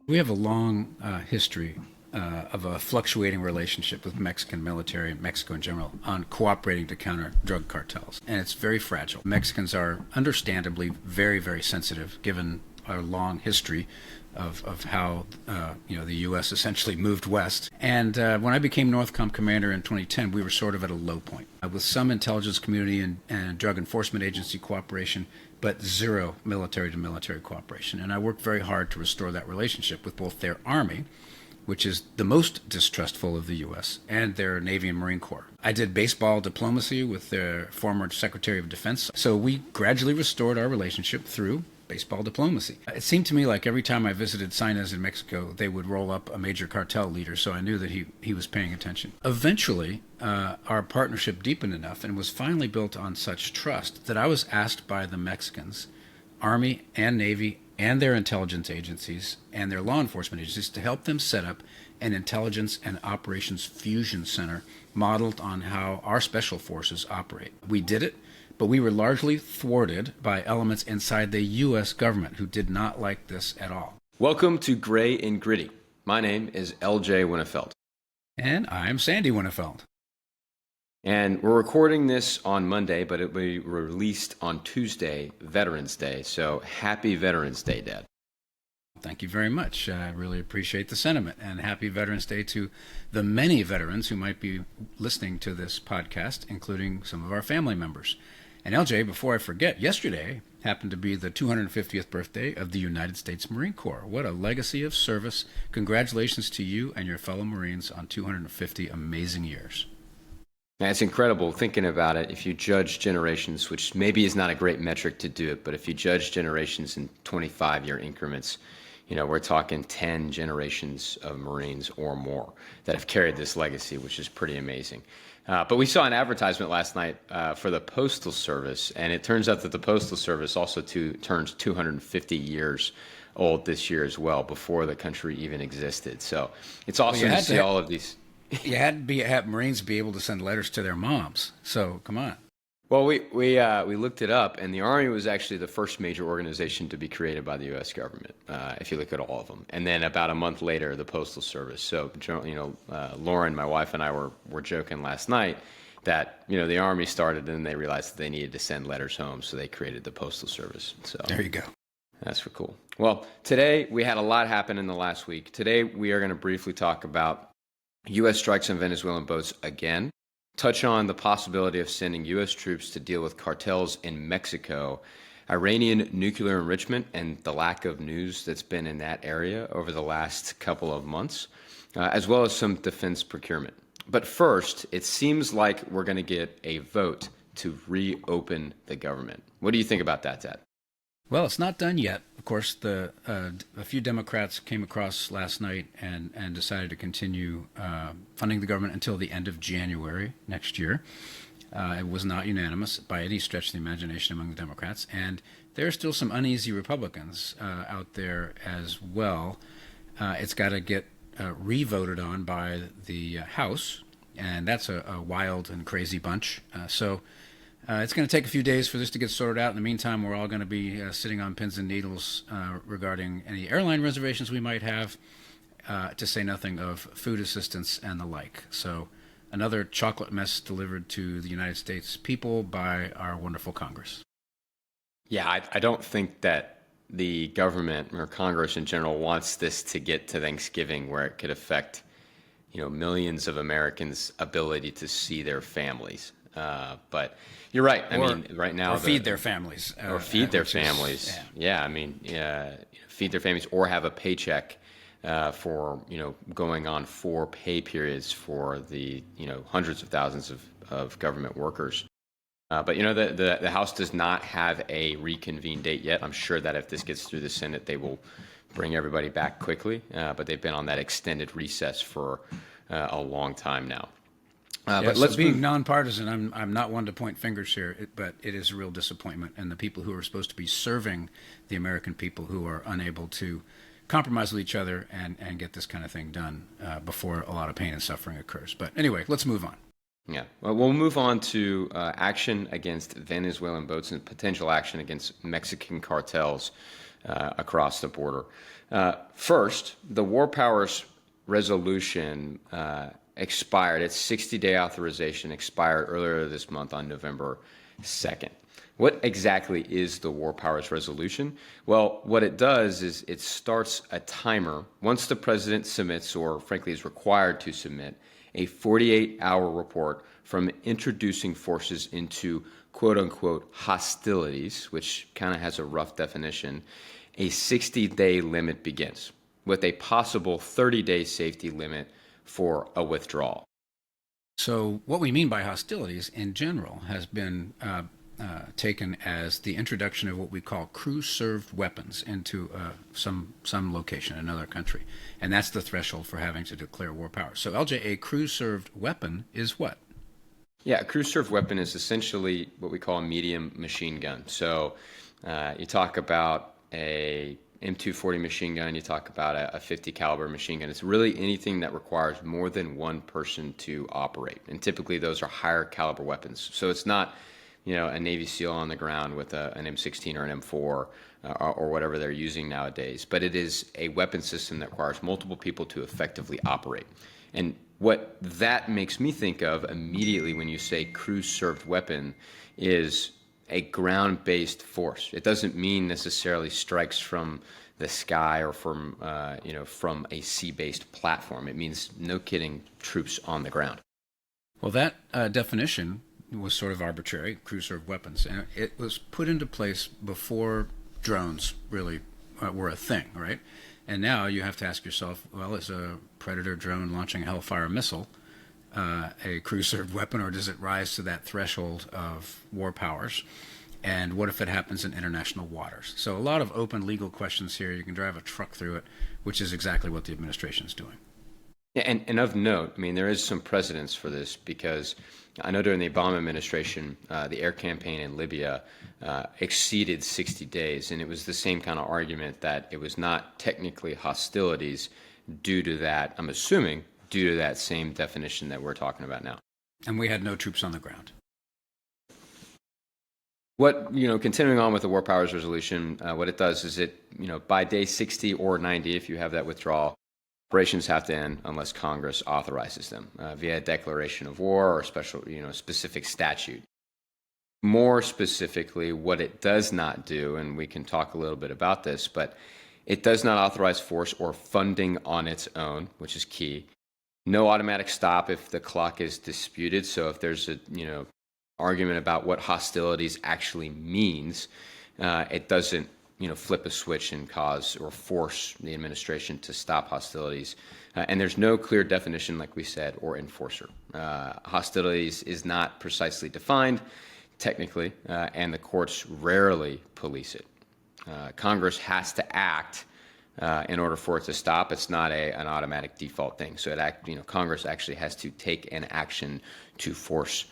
We have a long history of a fluctuating relationship with Mexican military and Mexico in general on cooperating to counter drug cartels. And it's very fragile. Mexicans are understandably very, very sensitive given our long history of how the U.S. essentially moved west. And when I became NORTHCOM commander in 2010, we were sort of at a low point with some intelligence community and drug enforcement agency cooperation, but zero military-to-military cooperation. And I worked very hard to restore that relationship with both their Army, which is the most distrustful of the U.S., and their Navy and Marine Corps. I did baseball diplomacy with their former Secretary of Defense, so we gradually restored our relationship through baseball diplomacy. It seemed to me like every time I visited Sinez in Mexico, they would roll up a major cartel leader, so I knew that he was paying attention. Eventually, our partnership deepened enough and was finally built on such trust that I was asked by the Mexicans, Army and Navy, and their intelligence agencies and their law enforcement agencies to help them set up an intelligence and operations fusion center modeled on how our special forces operate. We did it, but we were largely thwarted by elements inside the U.S. government who did not like this at all. Welcome to Gray and Gritty. My name is L.J. Winnefeld. And I'm Sandy Winnefeld. And we're recording this on Monday, but it will be released on Tuesday, Veterans Day. So happy Veterans Day, Dad. Thank you very much. I really appreciate the sentiment. And happy Veterans Day to the many veterans who might be listening to this podcast, including some of our family members. And LJ, before I forget, yesterday happened to be the 250th birthday of the United States Marine Corps. What a legacy of service. Congratulations to you and your fellow Marines on 250 amazing years. Now, it's incredible thinking about it. If you judge generations, which maybe is not a great metric to do it, but if you judge generations in 25-year increments, we're talking 10 generations of Marines or more that have carried this legacy, which is pretty amazing. But we saw an advertisement last night for the Postal Service, and it turns out that the Postal Service also turns 250 years old this year as well, before the country even existed. So it's awesome to see all of these. You had to have Marines be able to send letters to their moms. So come on. Well, we looked it up, and the Army was actually the first major organization to be created by the U.S. government, if you look at all of them. And then about a month later, the Postal Service. So, Lauren, my wife, and I were joking last night that, the Army started and they realized that they needed to send letters home, so they created the Postal Service. So there you go. That's for cool. Well, today we had a lot happen in the last week. Today we are going to briefly talk about U.S. strikes on Venezuelan boats again, touch on the possibility of sending U.S. troops to deal with cartels in Mexico, Iranian nuclear enrichment, and the lack of news that's been in that area over the last couple of months, as well as some defense procurement. But first, it seems like we're going to get a vote to reopen the government. What do you think about that, Ted? Well, it's not done yet. Of course, a few Democrats came across last night and decided to continue funding the government until the end of January next year. It was not unanimous by any stretch of the imagination among the Democrats. And there are still some uneasy Republicans out there as well. It's got to get re-voted on by the House, and that's a wild and crazy bunch. So it's going to take a few days for this to get sorted out. In the meantime, we're all going to be sitting on pins and needles regarding any airline reservations we might have, to say nothing of food assistance and the like. So another chocolate mess delivered to the United States people by our wonderful Congress. Yeah, I don't think that the government or Congress in general wants this to get to Thanksgiving where it could affect, millions of Americans' ability to see their families. But you're right. Right now, or feed their families, or feed their families. Feed their families, or have a paycheck for going on 4 pay periods for the hundreds of thousands of government workers. But the House does not have a reconvene date yet. I'm sure that if this gets through the Senate, they will bring everybody back quickly. But they've been on that extended recess for a long time now. But let's being nonpartisan, I'm not one to point fingers here, but it is a real disappointment. And the people who are supposed to be serving the American people who are unable to compromise with each other and get this kind of thing done before a lot of pain and suffering occurs. But anyway, let's move on. Yeah, well, we'll move on to action against Venezuelan boats and potential action against Mexican cartels. across the border. First, the War Powers resolution expired. Its 60-day authorization expired earlier this month on November 2nd. What exactly is the War Powers resolution? Well, what it does is it starts a timer once the president submits, or frankly is required to submit, a 48-hour report from introducing forces into quote-unquote hostilities, which kind of has a rough definition. A 60-day limit begins with a possible 30-day safety limit for a withdrawal. So what we mean by hostilities in general has been taken as the introduction of what we call crew-served weapons into some location, another country. And that's the threshold for having to declare war power. So LJ, a crew-served weapon is what? Yeah, a crew-served weapon is essentially what we call a medium machine gun. So you talk about a M240 machine gun, you talk about a 50 caliber machine gun. It's really anything that requires more than one person to operate. And typically those are higher caliber weapons. So it's not, a Navy SEAL on the ground with an M16 or an M4 or whatever they're using nowadays. But it is a weapon system that requires multiple people to effectively operate. And what that makes me think of immediately when you say crew-served weapon is a ground-based force. It doesn't mean necessarily strikes from the sky or from a sea-based platform. It means, no kidding, troops on the ground. Well, that definition was sort of arbitrary, crew-served weapons, and it was put into place before drones really were a thing, right? And now you have to ask yourself, well, is a Predator drone launching a Hellfire missile a crew-served weapon, or does it rise to that threshold of war powers? And what if it happens in international waters? So a lot of open legal questions here. You can drive a truck through it, which is exactly what the administration is doing. Yeah, and of note, there is some precedence for this, because I know during the Obama administration, the air campaign in Libya exceeded 60 days, and it was the same kind of argument that it was not technically hostilities due to that, I'm assuming, due to that same definition that we're talking about now. And we had no troops on the ground. What, continuing on with the War Powers Resolution, what it does is it, by day 60 or 90, if you have that withdrawal, operations have to end unless Congress authorizes them via a declaration of war or special, specific statute. More specifically, what it does not do, and we can talk a little bit about this, but it does not authorize force or funding on its own, which is key. No automatic stop if the clock is disputed. So if there's a, argument about what hostilities actually means, it doesn't, flip a switch and cause or force the administration to stop hostilities. And there's no clear definition, like we said, or enforcer. Hostilities is not precisely defined, technically, and the courts rarely police it. Congress has to act in order for it to stop. It's not an automatic default thing. So Congress actually has to take an action to force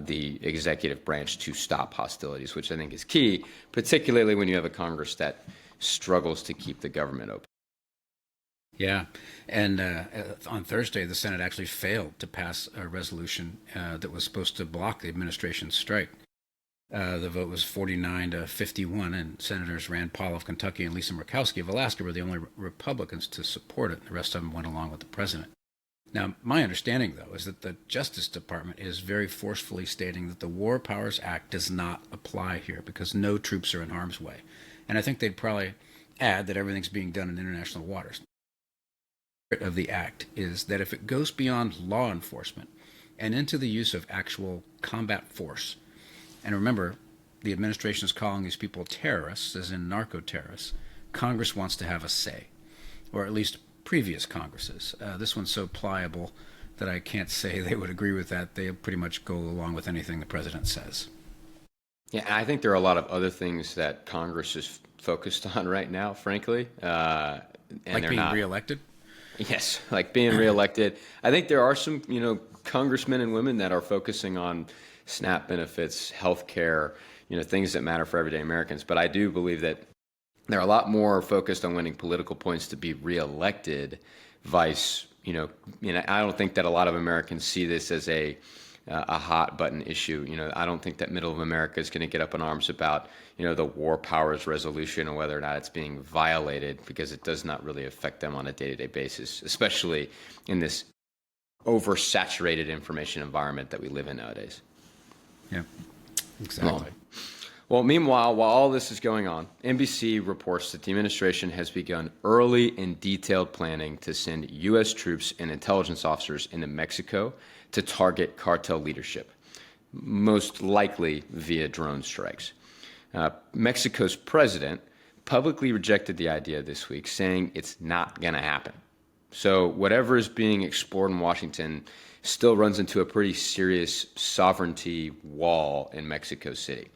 the executive branch to stop hostilities, which I think is key, particularly when you have a Congress that struggles to keep the government open. Yeah, and on Thursday, the Senate actually failed to pass a resolution that was supposed to block the administration's strike. The vote was 49-51, and Senators Rand Paul of Kentucky and Lisa Murkowski of Alaska were the only Republicans to support it. The rest of them went along with the president. Now, my understanding, though, is that the Justice Department is very forcefully stating that the War Powers Act does not apply here because no troops are in harm's way. And I think they'd probably add that everything's being done in international waters. The spirit of the act is that if it goes beyond law enforcement and into the use of actual combat force, and remember, the administration is calling these people terrorists, as in narco-terrorists, Congress wants to have a say, or at least previous Congresses. This one's so pliable that I can't say they would agree with that. They pretty much go along with anything the president says. Yeah, I think there are a lot of other things that Congress is focused on right now, frankly. And like being reelected? Yes, like being reelected. I think there are some, congressmen and women that are focusing on SNAP benefits, health care, things that matter for everyday Americans. But I do believe that they're a lot more focused on winning political points to be reelected, I don't think that a lot of Americans see this as a a hot button issue. I don't think that middle of America is going to get up in arms about, the war powers resolution and whether or not it's being violated, because it does not really affect them on a day-to-day basis, especially in this oversaturated information environment that we live in nowadays. Yeah, exactly. Well, meanwhile, while all this is going on, NBC reports that the administration has begun early and detailed planning to send U.S. troops and intelligence officers into Mexico to target cartel leadership, most likely via drone strikes. Mexico's president publicly rejected the idea this week, saying it's not going to happen. So whatever is being explored in Washington still runs into a pretty serious sovereignty wall in Mexico City.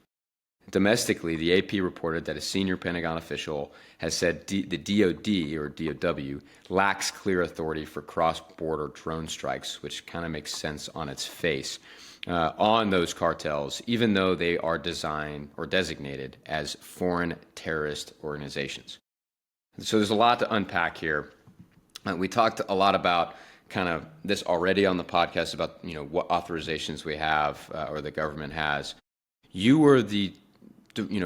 Domestically, the AP reported that a senior Pentagon official has said the DoD, or DOW, lacks clear authority for cross-border drone strikes, which kind of makes sense on its face, on those cartels, even though they are designed or designated as foreign terrorist organizations. So there's a lot to unpack here. We talked a lot about kind of this already on the podcast about, what authorizations we have or the government has. You were the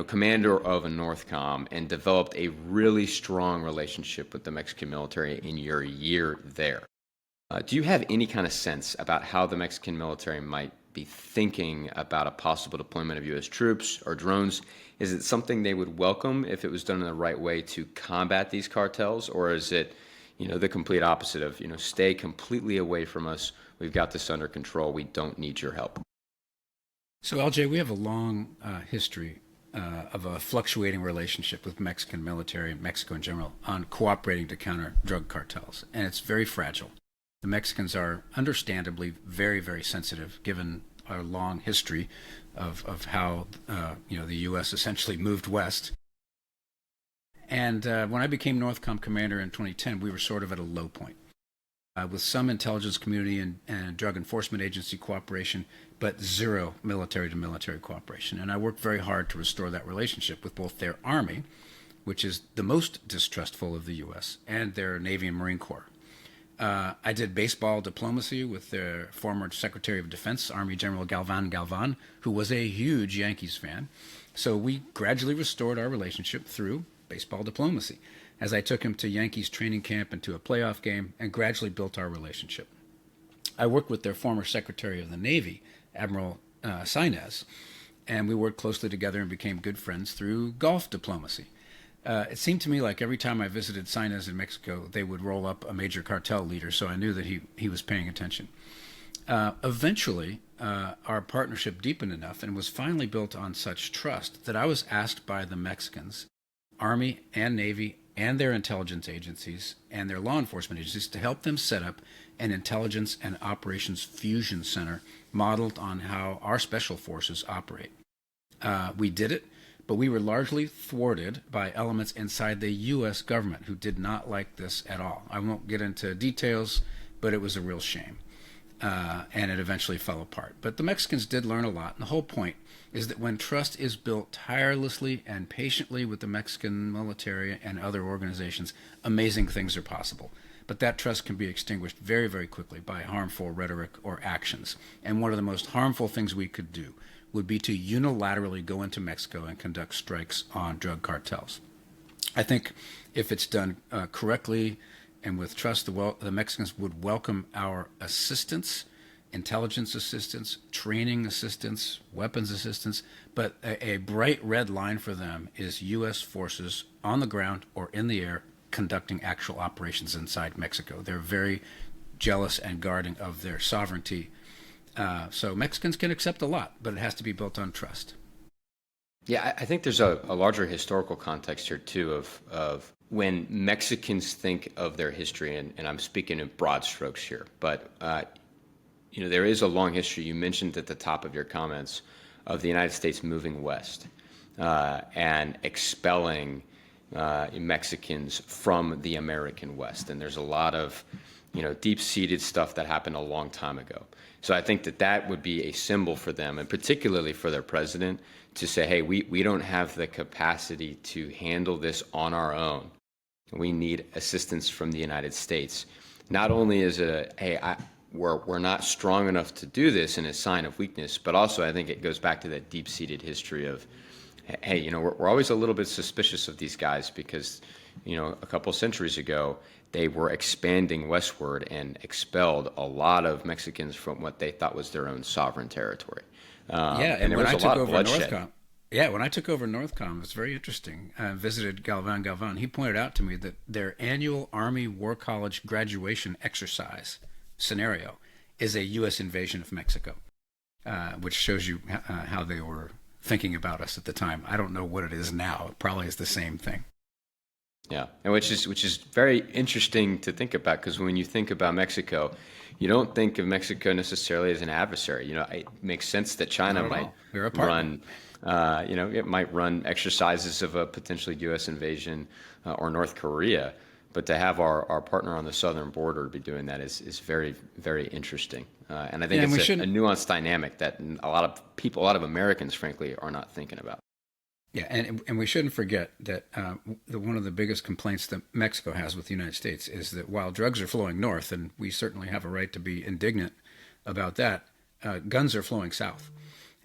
commander of a NORTHCOM and developed a really strong relationship with the Mexican military in your year there. Do you have any kind of sense about how the Mexican military might be thinking about a possible deployment of U.S. troops or drones? Is it something they would welcome if it was done in the right way to combat these cartels? Or is it, the complete opposite of, stay completely away from us. We've got this under control. We don't need your help. So, LJ, we have a long history of a fluctuating relationship with Mexican military and Mexico in general on cooperating to counter drug cartels, and it's very fragile. The Mexicans are understandably very, very sensitive, given our long history of how the U.S. essentially moved west. And when I became NORTHCOM commander in 2010, we were sort of at a low point. With some intelligence community and drug enforcement agency cooperation, but zero military-to-military cooperation. And I worked very hard to restore that relationship with both their Army, which is the most distrustful of the U.S., and their Navy and Marine Corps. I did baseball diplomacy with their former Secretary of Defense, Army General Galvan, who was a huge Yankees fan. So we gradually restored our relationship through baseball diplomacy, as I took him to Yankees training camp and to a playoff game, and gradually built our relationship. I worked with their former Secretary of the Navy, Admiral Sainz, and we worked closely together and became good friends through golf diplomacy. It seemed to me like every time I visited Sainz in Mexico, they would roll up a major cartel leader, so I knew that he was paying attention. Eventually, our partnership deepened enough and was finally built on such trust that I was asked by the Mexicans, Army and Navy, and their intelligence agencies and their law enforcement agencies to help them set up an intelligence and operations fusion center modeled on how our special forces operate. We did it, but we were largely thwarted by elements inside the U.S. government who did not like this at all. I won't get into details, but it was a real shame. And it eventually fell apart. But the Mexicans did learn a lot, and the whole point is that when trust is built tirelessly and patiently with the Mexican military and other organizations, amazing things are possible. But that trust can be extinguished very, very quickly by harmful rhetoric or actions. And one of the most harmful things we could do would be to unilaterally go into Mexico and conduct strikes on drug cartels. I think if it's done correctly and with trust, the Mexicans would welcome our assistance, intelligence assistance, training assistance, weapons assistance, but a bright red line for them is U.S. forces on the ground or in the air conducting actual operations inside Mexico. They're very jealous and guarding of their sovereignty. So Mexicans can accept a lot, but it has to be built on trust. Yeah, I think there's a larger historical context here, too, of when Mexicans think of their history, and I'm speaking in broad strokes here, but there is a long history. You mentioned at the top of your comments of the United States moving west and expelling Mexicans from the American West. And there's a lot of deep-seated stuff that happened a long time ago. So I think that would be a symbol for them, and particularly for their president, to say, hey, we don't have the capacity to handle this on our own. We need assistance from the United States. Not only is it we're not strong enough to do this in a sign of weakness, but also I think it goes back to that deep-seated history of, hey, we're always a little bit suspicious of these guys because, a couple centuries ago, they were expanding westward and expelled a lot of Mexicans from what they thought was their own sovereign territory. Yeah, And and there when was I a took lot of over bloodshed. Northcom, yeah, when I took over Northcom, it was very interesting. I visited Galvan. He pointed out to me that their annual Army War College graduation exercise scenario is a U.S. invasion of Mexico, which shows you how they were thinking about us at the time. I don't know what it is now. It probably is the same thing. Yeah, and which is very interesting to think about because when you think about Mexico, you don't think of Mexico necessarily as an adversary. It makes sense that China Not at might all. We're a partner. run, it might run exercises of a potentially U.S. invasion or North Korea, but to have our partner on the southern border be doing that is very, very interesting. And I think Yeah, and we it's a shouldn't. nuanced dynamic that a lot of people, a lot of Americans, frankly, are not thinking about. Yeah, and we shouldn't forget that one of the biggest complaints that Mexico has with the United States is that while drugs are flowing north, and we certainly have a right to be indignant about that, guns are flowing south,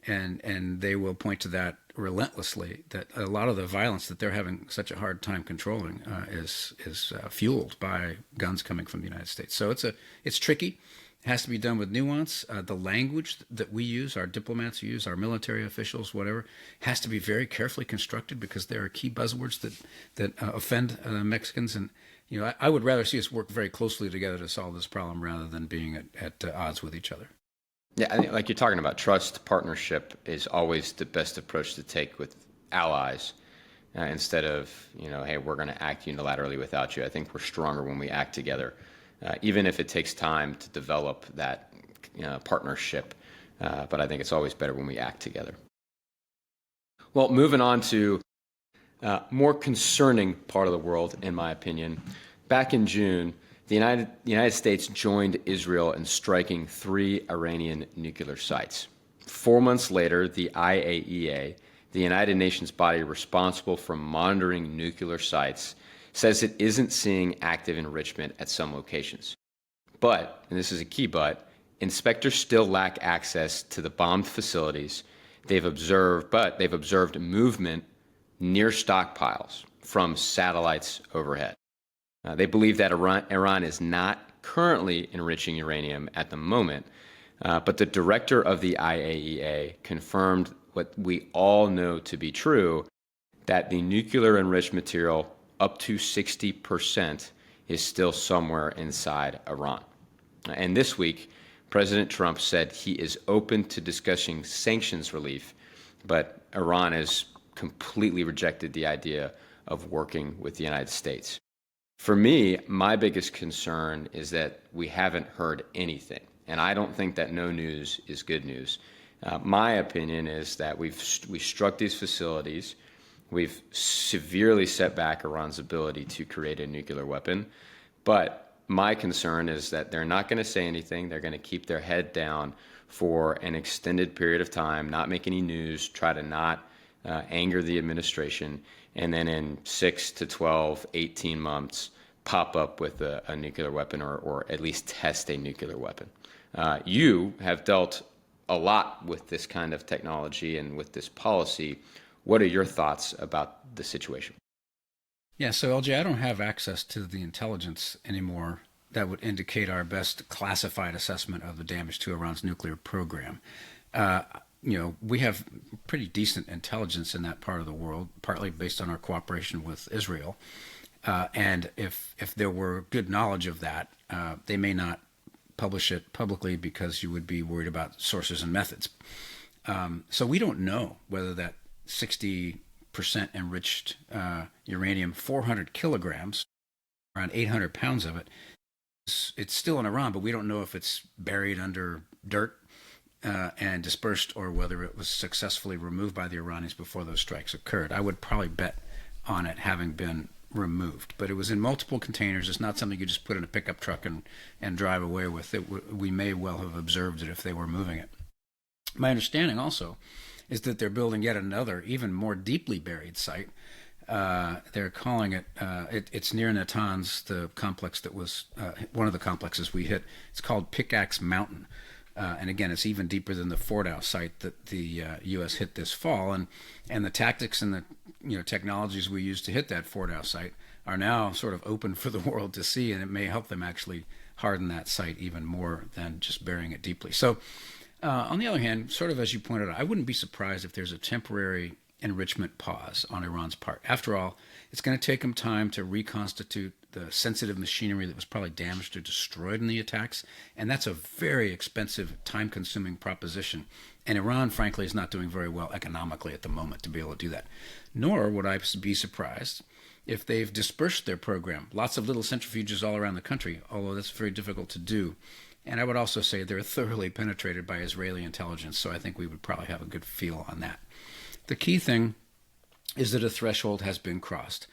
and they will point to that relentlessly. That a lot of the violence that they're having such a hard time controlling is fueled by guns coming from the United States. So it's tricky. It has to be done with nuance. The language that we use, our diplomats use, our military officials, whatever, has to be very carefully constructed because there are key buzzwords that offend Mexicans. And I would rather see us work very closely together to solve this problem rather than being at odds with each other. Yeah, I think like you're talking about, trust partnership is always the best approach to take with allies instead of, hey, we're going to act unilaterally without you. I think we're stronger when we act together, even if it takes time to develop that partnership. But I think it's always better when we act together. Well, moving on to more concerning part of the world, in my opinion. Back in June, the United States joined Israel in striking 3 Iranian nuclear sites. 4 months later, the IAEA, the United Nations body responsible for monitoring nuclear sites, says it isn't seeing active enrichment at some locations. But, and this is a key but, inspectors still lack access to the bombed facilities. They've observed movement near stockpiles from satellites overhead. They believe that Iran is not currently enriching uranium at the moment, but the director of the IAEA confirmed what we all know to be true, that the nuclear enriched material up to 60% is still somewhere inside Iran. And this week, President Trump said he is open to discussing sanctions relief, but Iran has completely rejected the idea of working with the United States. For me, my biggest concern is that we haven't heard anything, and I don't think that no news is good news. My opinion is that we struck these facilities. We've severely set back Iran's ability to create a nuclear weapon, but my concern is that they're not going to say anything. They're going to keep their head down for an extended period of time, not make any news, try to not anger the administration, and then in 6 to 12, 18 months, pop up with a nuclear weapon or at least test a nuclear weapon. You have dealt a lot with this kind of technology and with this policy. What are your thoughts about the situation? Yeah, so LJ, I don't have access to the intelligence anymore that would indicate our best classified assessment of the damage to Iran's nuclear program. We have pretty decent intelligence in that part of the world, partly based on our cooperation with Israel. And if there were good knowledge of that, they may not publish it publicly because you would be worried about sources and methods. So we don't know whether that 60% enriched uranium, 400 kilograms, around 800 pounds of it, it's still in Iran, but we don't know if it's buried under dirt and dispersed or whether it was successfully removed by the Iranians before those strikes occurred. I would probably bet on it having been removed, but it was in multiple containers. It's not something you just put in a pickup truck and drive away with. We may well have observed it if they were moving it. My understanding also is that they're building yet another, even more deeply buried site They're calling it's near Natanz, the complex that was one of the complexes we hit. It's called Pickaxe Mountain. And again, it's even deeper than the Fordow site that the U.S. hit this fall. And the tactics and the technologies we used to hit that Fordow site are now sort of open for the world to see, and it may help them actually harden that site even more than just burying it deeply. So, on the other hand, sort of as you pointed out, I wouldn't be surprised if there's a temporary enrichment pause on Iran's part. After all, it's going to take them time to reconstitute the sensitive machinery that was probably damaged or destroyed in the attacks, and that's a very expensive, time-consuming proposition. And Iran, frankly, is not doing very well economically at the moment to be able to do that. Nor would I be surprised if they've dispersed their program. Lots of little centrifuges all around the country, although that's very difficult to do. And I would also say they're thoroughly penetrated by Israeli intelligence, so I think we would probably have a good feel on that. The key thing is that a threshold has been crossed.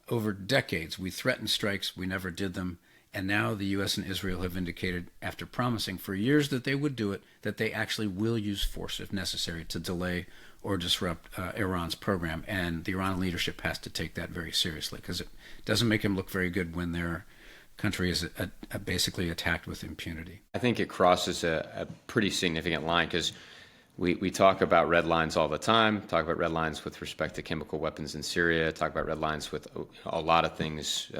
Over decades, we threatened strikes, we never did them, and now the U.S. and Israel have indicated, after promising for years that they would do it, that they actually will use force if necessary to delay or disrupt Iran's program. And the Iran leadership has to take that very seriously, because it doesn't make them look very good when their country is basically attacked with impunity. I think it crosses a pretty significant line, because we talk about red lines all the time, talk about red lines with respect to chemical weapons in Syria, talk about red lines with a lot of things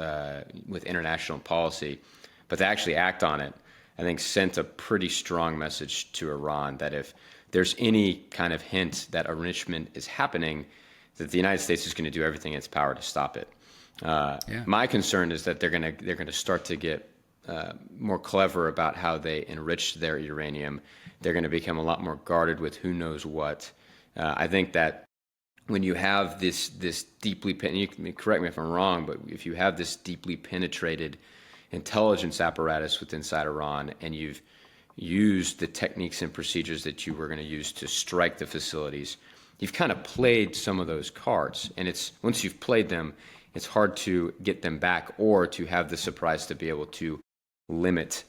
with international policy, but to actually act on it, I think sent a pretty strong message to Iran that if there's any kind of hint that enrichment is happening, that the United States is going to do everything in its power to stop it. My concern is that they're going to start to get more clever about how they enrich their uranium. They're going to become a lot more guarded with who knows what. I think that when you have this deeply, and you can correct me if I'm wrong, but if you have this deeply penetrated intelligence apparatus within inside Iran, and you've used the techniques and procedures that you were going to use to strike the facilities, you've kind of played some of those cards. And it's once you've played them, it's hard to get them back or to have the surprise to be able to limit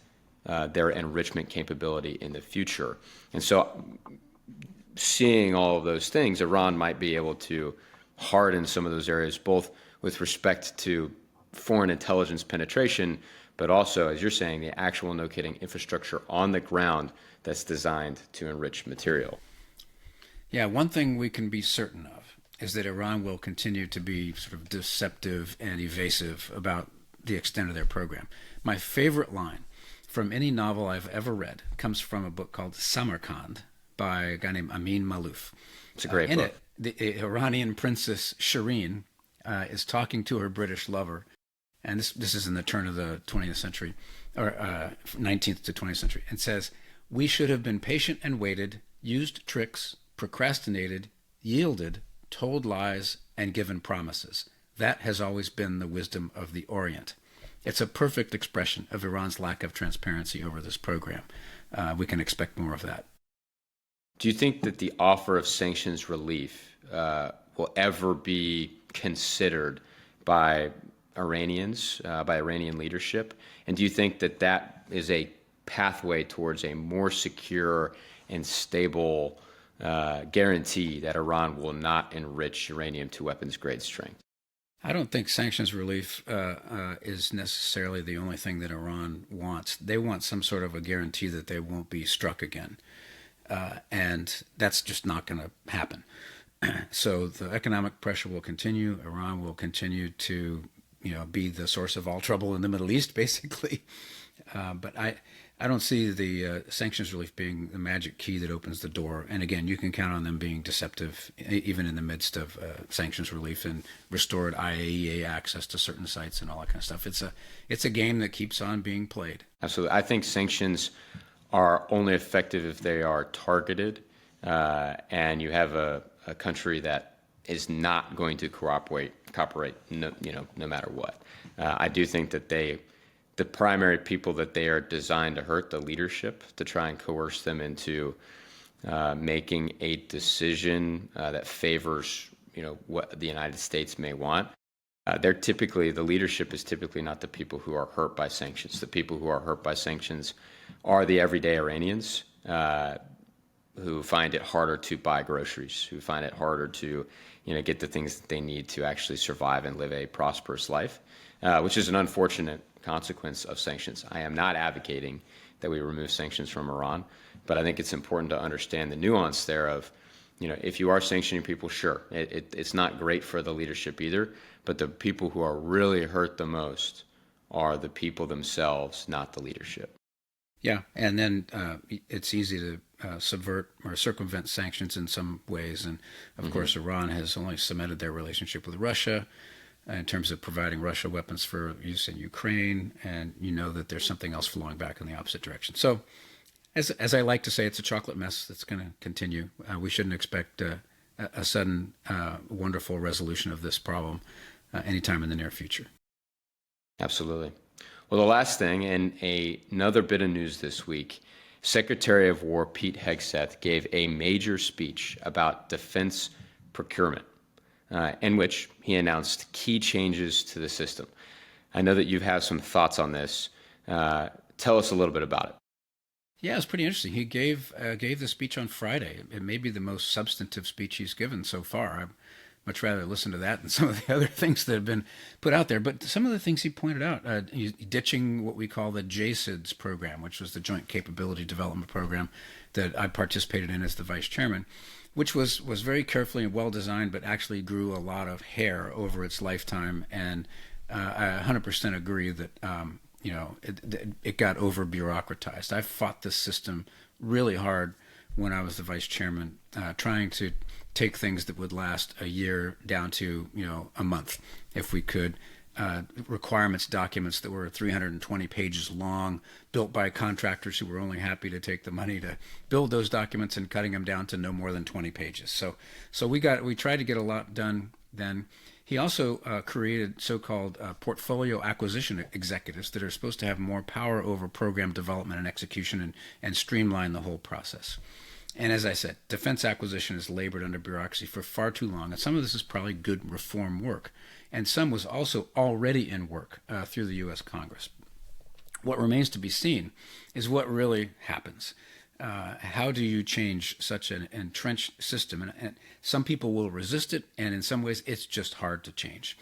their enrichment capability in the future. And so seeing all of those things, Iran might be able to harden some of those areas, both with respect to foreign intelligence penetration, but also, as you're saying, the actual, no kidding, infrastructure on the ground that's designed to enrich material. Yeah, one thing we can be certain of is that Iran will continue to be sort of deceptive and evasive about the extent of their program. My favorite line from any novel I've ever read comes from a book called Samarkand by a guy named Amin Malouf. It's a great book. In it, the Iranian princess Shireen is talking to her British lover, and this is in the turn of the 20th century, or 19th to 20th century, and says, "We should have been patient and waited, used tricks, procrastinated, yielded, told lies, and given promises. That has always been the wisdom of the Orient." It's a perfect expression of Iran's lack of transparency over this program. We can expect more of that. Do you think that the offer of sanctions relief will ever be considered by Iranians, by Iranian leadership? And do you think that that is a pathway towards a more secure and stable guarantee that Iran will not enrich uranium to weapons-grade strength? I don't think sanctions relief is necessarily the only thing that Iran wants. They want some sort of a guarantee that they won't be struck again. And that's just not going to happen. So the economic pressure will continue. Iran will continue to, be the source of all trouble in the Middle East, basically. But I don't see the sanctions relief being the magic key that opens the door. And again, you can count on them being deceptive, even in the midst of sanctions relief and restored IAEA access to certain sites and all that kind of stuff. It's a game that keeps on being played. Absolutely. I think sanctions are only effective if they are targeted, and you have a country that is not going to cooperate, no matter what. I do think that the primary people that they are designed to hurt, the leadership, to try and coerce them into making a decision that favors, what the United States may want. The leadership is typically not the people who are hurt by sanctions. The people who are hurt by sanctions are the everyday Iranians who find it harder to buy groceries, who find it harder to get the things that they need to actually survive and live a prosperous life, which is an unfortunate consequence of sanctions. I am not advocating that we remove sanctions from Iran, but I think it's important to understand the nuance there of, if you are sanctioning people, sure, it's not great for the leadership either, but the people who are really hurt the most are the people themselves, not the leadership. Yeah, and then it's easy to subvert or circumvent sanctions in some ways. And of course, Iran has only cemented their relationship with Russia in terms of providing Russia weapons for use in Ukraine. And that there's something else flowing back in the opposite direction. So as I like to say, it's a chocolate mess that's going to continue. We shouldn't expect a sudden, wonderful resolution of this problem anytime in the near future. Absolutely. Well, the last thing, and another bit of news this week, Secretary of War Pete Hegseth gave a major speech about defense procurement, in which he announced key changes to the system. I know that you have some thoughts on this. Tell us a little bit about it. Yeah, it's pretty interesting. He gave the speech on Friday. It may be the most substantive speech he's given so far. I'd much rather listen to that than some of the other things that have been put out there. But some of the things he pointed out, ditching what we call the JCIDS program, which was the Joint Capability Development Program that I participated in as the vice chairman, which was very carefully and well designed, but actually grew a lot of hair over its lifetime. And I 100% agree that it got over bureaucratized. I fought this system really hard when I was the vice chairman, trying to take things that would last a year down to a month, if we could. Requirements documents that were 320 pages long, built by contractors who were only happy to take the money to build those documents and cutting them down to no more than 20 pages. So we tried to get a lot done then. He also created so-called portfolio acquisition executives that are supposed to have more power over program development and execution and streamline the whole process. And as I said, defense acquisition has labored under bureaucracy for far too long, and some of this is probably good reform work, and some was also already in work through the U.S. Congress. What remains to be seen is what really happens. How do you change such an entrenched system? And some people will resist it, and in some ways it's just hard to change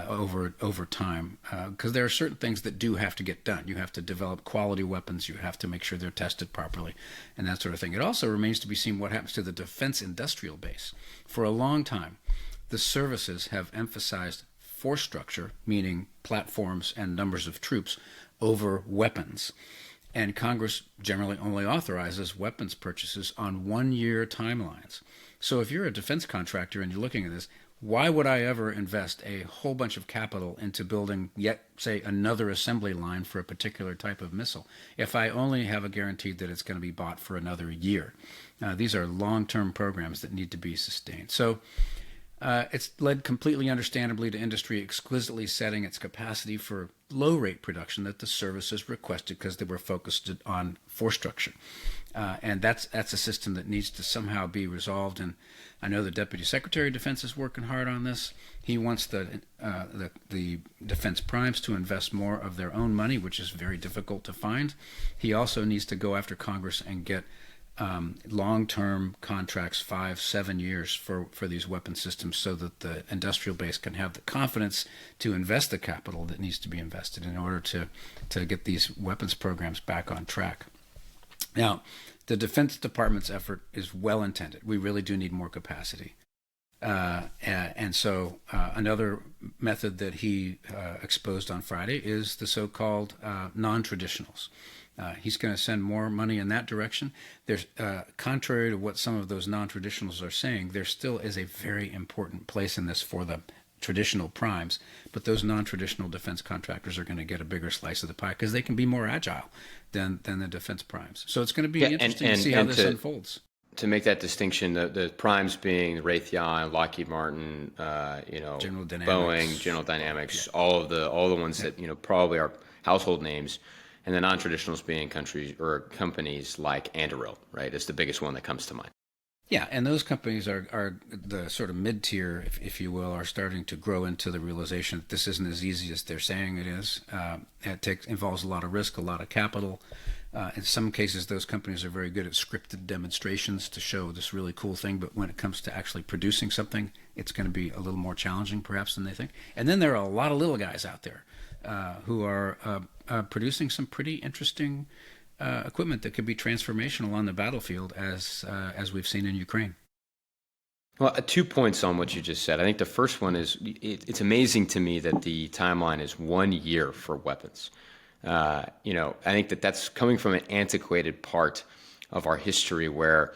over time, because there are certain things that do have to get done. You have to develop quality weapons, you have to make sure they're tested properly, and that sort of thing. It also remains to be seen what happens to the defense industrial base. For a long time, the services have emphasized force structure, meaning platforms and numbers of troops, over weapons. And Congress generally only authorizes weapons purchases on 1-year timelines. So if you're a defense contractor and you're looking at this, why would I ever invest a whole bunch of capital into building yet, say, another assembly line for a particular type of missile if I only have a guarantee that it's going to be bought for another year? These are long-term programs that need to be sustained. So it's led completely understandably to industry exquisitely setting its capacity for low-rate production that the services requested because they were focused on force structure. And that's a system that needs to somehow be resolved. And I know the Deputy Secretary of Defense is working hard on this. He wants the defense primes to invest more of their own money, which is very difficult to find. He also needs to go after Congress and get long-term contracts, 5-7 years for these weapon systems, so that the industrial base can have the confidence to invest the capital that needs to be invested in order to get these weapons programs back on track. Now, the Defense Department's effort is well intended. We really do need more capacity. And so another method that he exposed on Friday is the so-called non-traditionals. He's going to send more money in that direction. There's, contrary to what some of those non-traditionals are saying, there still is a very important place in this for the traditional primes, but those non-traditional defense contractors are going to get a bigger slice of the pie because they can be more agile than the defense primes. So it's going to be interesting to see how this unfolds. To make that distinction, the primes being Raytheon, Lockheed Martin, General Dynamics, Boeing, General Dynamics, all the ones that probably are household names, and the non-traditionals being countries or companies like Anduril, right? It's the biggest one that comes to mind. Yeah, and those companies are the sort of mid-tier, if you will, are starting to grow into the realization that this isn't as easy as they're saying it is. It involves a lot of risk, a lot of capital, In some cases, those companies are very good at scripted demonstrations to show this really cool thing, but when it comes to actually producing something, it's going to be a little more challenging, perhaps, than they think. And then there are a lot of little guys out there who are producing some pretty interesting equipment that could be transformational on the battlefield, as we've seen in Ukraine. Well, 2 points on what you just said. I think the first one is it's amazing to me that the timeline is 1 year for weapons. I think that's coming from an antiquated part of our history where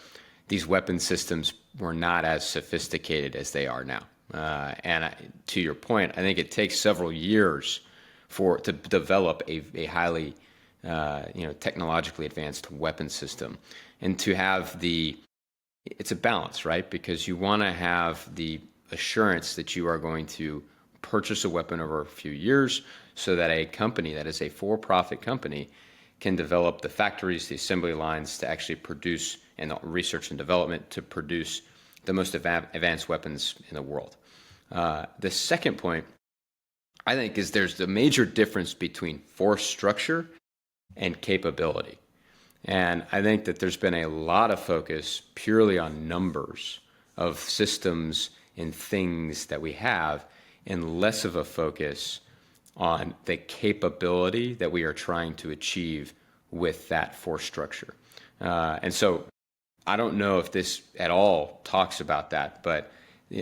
these weapon systems were not as sophisticated as they are now. To your point, I think it takes several years to develop a highly technologically advanced weapon system, and to have it's a balance, right? Because you want to have the assurance that you are going to purchase a weapon over a few years so that a company that is a for-profit company can develop the factories, the assembly lines to actually produce, and the research and development to produce the most advanced weapons in the world. The second point, I think, is there's the major difference between force structure and capability. And I think that there's been a lot of focus purely on numbers of systems and things that we have, and less of a focus on the capability that we are trying to achieve with that force structure. And so I don't know if this at all talks about that, but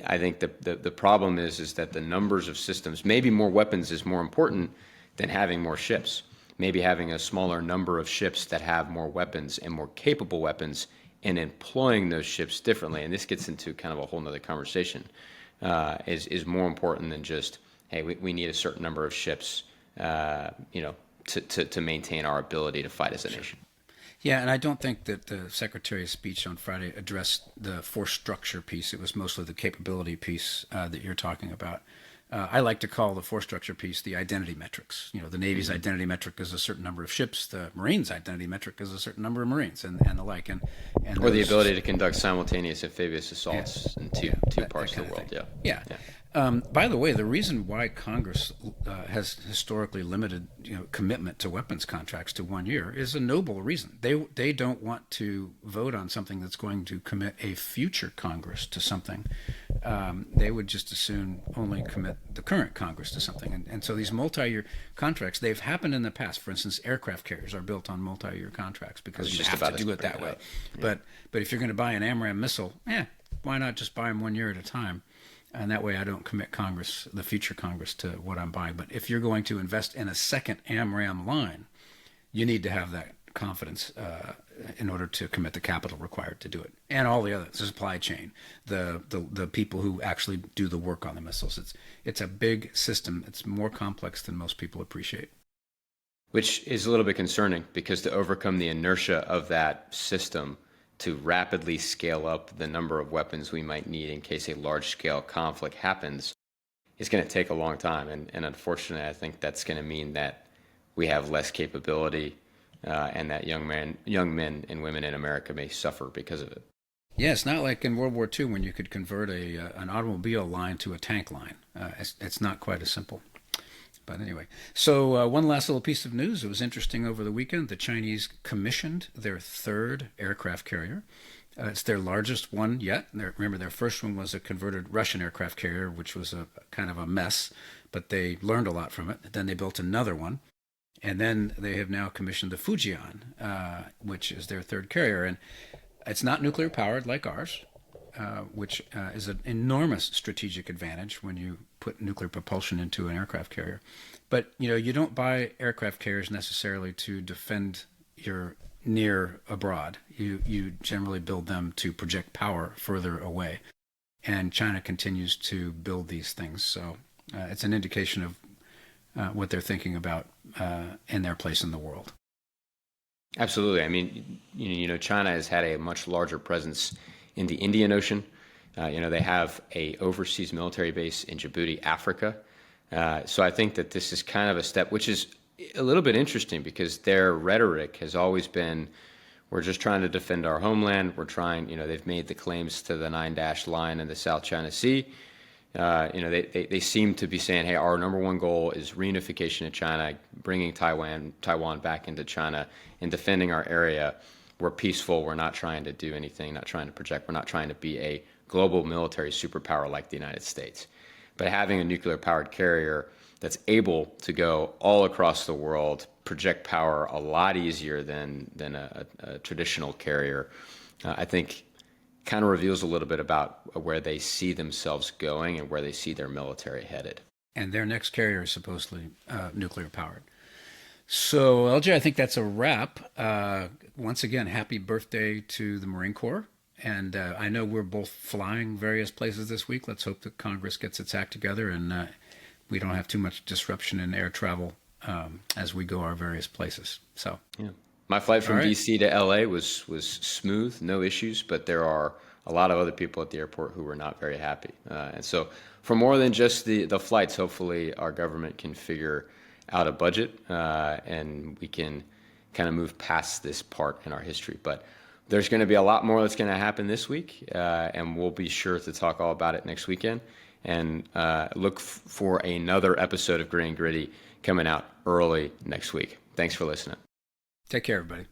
I think the problem is that the numbers of systems, maybe more weapons is more important than having more ships. Maybe having a smaller number of ships that have more weapons and more capable weapons, and employing those ships differently, and this gets into kind of a whole nother conversation, is more important than just, hey, we need a certain number of ships, to maintain our ability to fight as a nation. Yeah, and I don't think that the Secretary's speech on Friday addressed the force structure piece. It was mostly the capability piece that you're talking about. I like to call the force structure piece the identity metrics. The Navy's identity metric is a certain number of ships. The Marines' identity metric is a certain number of Marines, and the like. Or the ability to conduct simultaneous amphibious assaults in two parts of the world. Yeah. By the way, the reason why Congress has historically limited commitment to weapons contracts to 1 year is a noble reason. They don't want to vote on something that's going to commit a future Congress to something. They would just as soon only commit the current Congress to something. And so these multi-year contracts, they've happened in the past. For instance, aircraft carriers are built on multi-year contracts because you have to do it that way. Yeah. But if you're going to buy an AMRAAM missile, why not just buy them 1 year at a time? And that way I don't commit Congress, the future Congress, to what I'm buying. But if you're going to invest in a second AMRAAM line, you need to have that confidence in order to commit the capital required to do it. And all the others, the supply chain, the people who actually do the work on the missiles. It's a big system. It's more complex than most people appreciate. Which is a little bit concerning, because to overcome the inertia of that system, to rapidly scale up the number of weapons we might need in case a large-scale conflict happens, is going to take a long time. And unfortunately, I think that's going to mean that we have less capability, and that young men and women in America may suffer because of it. Yeah, it's not like in World War II when you could convert an automobile line to a tank line. It's not quite as simple. But anyway, so one last little piece of news. It was interesting over the weekend. The Chinese commissioned their third aircraft carrier. It's their largest one yet. Remember, their first one was a converted Russian aircraft carrier, which was a kind of a mess, but they learned a lot from it. Then they built another one. And then they have now commissioned the Fujian, which is their third carrier. And it's not nuclear powered like ours, which is an enormous strategic advantage when you put nuclear propulsion into an aircraft carrier. But, you don't buy aircraft carriers necessarily to defend your near abroad. You generally build them to project power further away. And China continues to build these things. So it's an indication of what they're thinking about in their place in the world. Absolutely. I mean, China has had a much larger presence in the Indian Ocean. They have a overseas military base in Djibouti, Africa. So I think that this is kind of a step, which is a little bit interesting, because their rhetoric has always been, we're just trying to defend our homeland. We're trying, they've made the claims to the 9-dash line in the South China Sea. They seem to be saying, hey, our number one goal is reunification of China, bringing Taiwan back into China, and defending our area. We're peaceful. We're not trying to do anything, not trying to project. We're not trying to be a global military superpower like the United States. But having a nuclear-powered carrier that's able to go all across the world, project power a lot easier than a traditional carrier, I think kind of reveals a little bit about where they see themselves going and where they see their military headed. And their next carrier is supposedly nuclear powered. So, LJ, I think that's a wrap. Once again, happy birthday to the Marine Corps. And I know we're both flying various places this week. Let's hope that Congress gets its act together and we don't have too much disruption in air travel as we go our various places. So, yeah. My flight from DC to LA was smooth, no issues, but there are a lot of other people at the airport who were not very happy. And so for more than just the flights, hopefully our government can figure out a budget and we can kind of move past this part in our history. But there's going to be a lot more that's going to happen this week, and we'll be sure to talk all about it next weekend. And look for another episode of Gritty and Gritty coming out early next week. Thanks for listening. Take care, everybody.